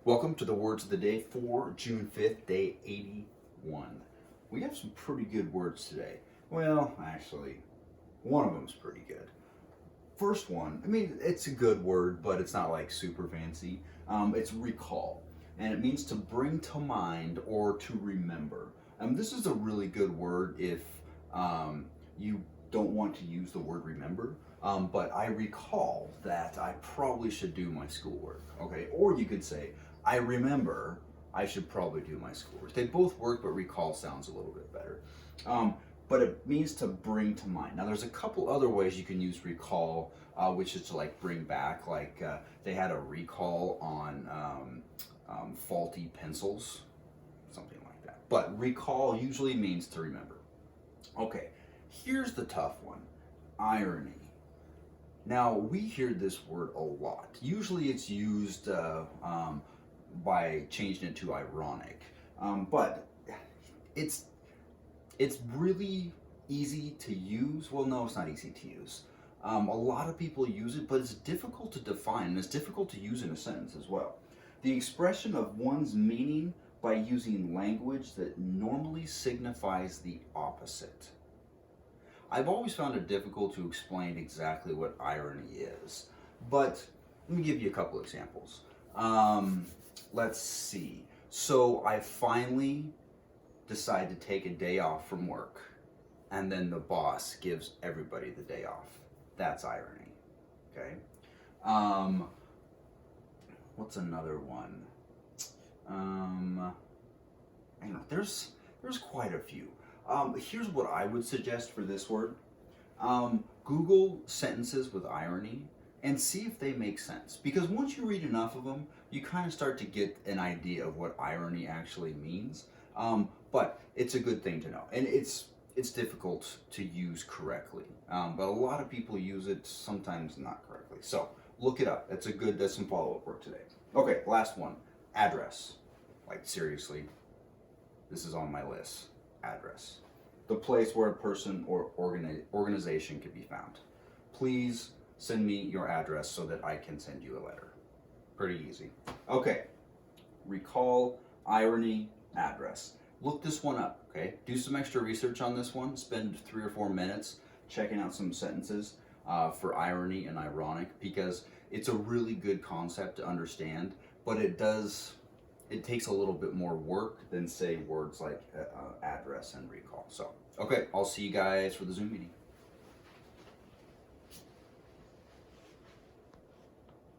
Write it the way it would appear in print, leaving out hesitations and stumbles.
Welcome to the words of the day for June 5th, day 81. We have some pretty good words today. Well, actually, one of them's pretty good. First one, it's a good word, but it's not like super fancy. It's recall, and it means to bring to mind or to remember. This is a really good word if you don't want to use the word remember. But I recall that I probably should do my schoolwork. Okay, or you could say, I remember I should probably do my schoolwork. They both work, but recall sounds a little bit better. But it means to bring to mind. Now, there's a couple other ways you can use recall, which is to like bring back. Like they had a recall on faulty pencils, something like that. But recall usually means to remember. Okay, here's the tough one: irony. Now, we hear this word a lot. Usually it's used by changing it to ironic. But it's really easy to use. Well, no, it's not easy to use. A lot of people use it, but it's difficult to define, and it's difficult to use in a sentence as well. The expression of one's meaning by using language that normally signifies the opposite. I've always found it difficult to explain exactly what irony is, but let me give you a couple examples. Let's see. So I finally decide to take a day off from work, and then the boss gives everybody the day off. That's irony. Okay. What's another one? I don't know. There's quite a few. Here's what I would suggest for this word. Google sentences with irony and see if they make sense. Because once you read enough of them, you kind of start to get an idea of what irony actually means. But it's a good thing to know. And it's difficult to use correctly. But a lot of people use it, sometimes not correctly. So look it up. That's some follow-up work today. Okay, last one. Address. Like, seriously, this is on my list. Address. The place where a person or organization can be found. Please send me your address so that I can send you a letter. Pretty easy. Okay. Recall, irony, address. Look this one up, okay? Do some extra research on this one. Spend 3 or 4 minutes checking out some sentences for irony and ironic, because it's a really good concept to understand, but it takes a little bit more work than, say, words like address and recall. So, okay, I'll see you guys for the Zoom meeting.